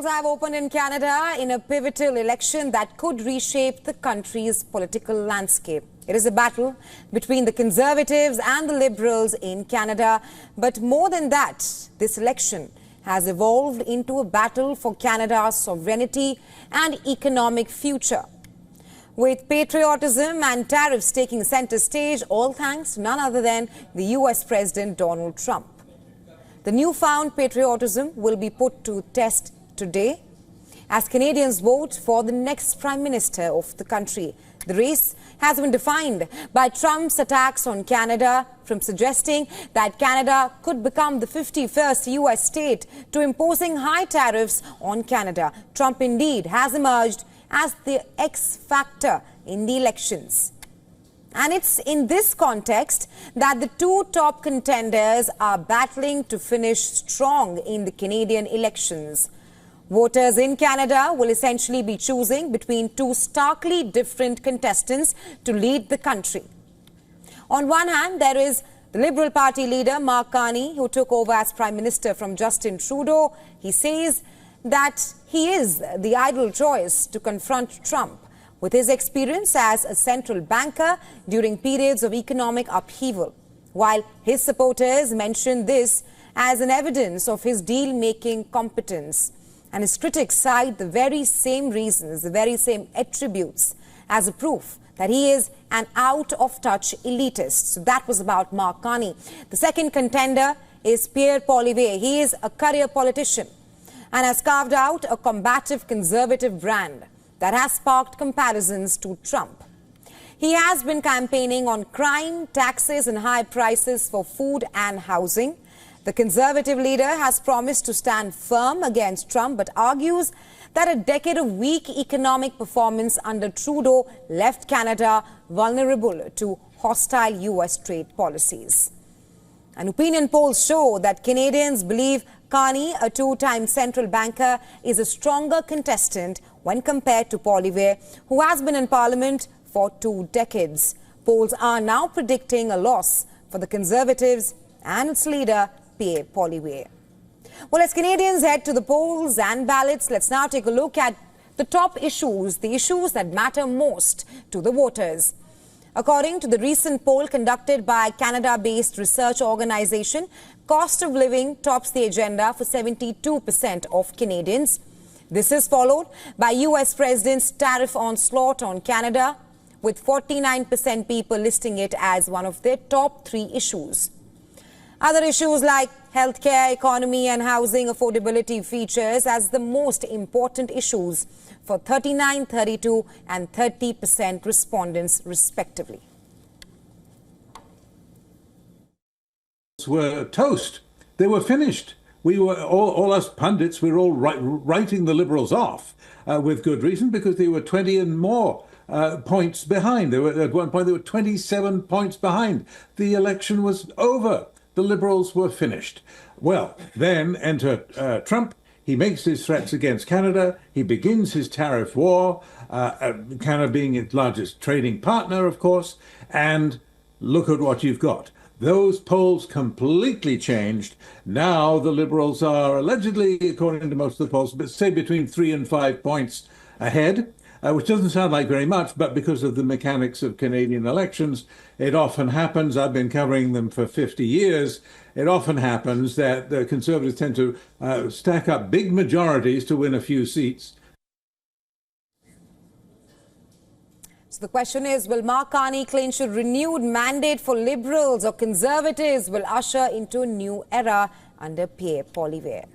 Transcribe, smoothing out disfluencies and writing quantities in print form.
have opened in Canada in a pivotal election that could reshape the country's political landscape. It is a battle between the Conservatives and the Liberals in Canada. But more than that, this election has evolved into a battle for Canada's sovereignty and economic future. With patriotism and tariffs taking center stage, all thanks to none other than the US President Donald Trump. The newfound patriotism will be put to test today as Canadians vote for the next Prime Minister of the country. The race has been defined by Trump's attacks on Canada, from suggesting that Canada could become the 51st US state to imposing high tariffs on Canada. Trump indeed has emerged as the X factor in the elections. And it's in this context that the two top contenders are battling to finish strong in the Canadian elections. Voters in Canada will essentially be choosing between two starkly different contestants to lead the country. On one hand, there is the Liberal Party leader Mark Carney, who took over as Prime Minister from Justin Trudeau. He says that he is the ideal choice to confront Trump, with his experience as a central banker during periods of economic upheaval, while his supporters mention this as an evidence of his deal-making competence. And his critics cite the very same reasons, the very same attributes as a proof that he is an out-of-touch elitist. So that was about Mark Carney. The second contender is Pierre Poilievre. He is a career politician and has carved out a combative conservative brand that has sparked comparisons to Trump. He has been campaigning on crime, taxes and high prices for food and housing. The Conservative leader has promised to stand firm against Trump, but argues that a decade of weak economic performance under Trudeau left Canada vulnerable to hostile US trade policies. And opinion polls show that Canadians believe Carney, a two-time central banker, is a stronger contestant when compared to Poilievre, who has been in Parliament for 2 decades. Polls are now predicting a loss for the Conservatives and its leader, Pierre Poilievre. Well, as Canadians head to the polls and ballots, let's now take a look at the top issues, the issues that matter most to the voters. According to the recent poll conducted by Canada-based research organization, cost of living tops the agenda for 72% of Canadians. This is followed by US President's tariff onslaught on Canada, with 49% people listing it as one of their top 3 issues. Other issues like healthcare, economy and housing affordability features as the most important issues for 39%, 32% and 30% respondents respectively. Were toast. They were finished. We were all us pundits. We were all writing the Liberals off with good reason, because they were 20 and more points behind. They were at one point they were 27 points behind. The election was over. The Liberals were finished. Well, then enter Trump. He makes his threats against Canada. He begins his tariff war, Canada being its largest trading partner, of course. And look at what you've got. Those polls completely changed. Now the Liberals are allegedly, according to most of the polls, but say between 3 and 5 points ahead, which doesn't sound like very much, but because of the mechanics of Canadian elections, it often happens. I've been covering them for 50 years. It often happens that the Conservatives tend to stack up big majorities to win a few seats. So the question is, will Mark Carney clinch a renewed mandate for Liberals, or Conservatives will usher into a new era under Pierre Poilievre?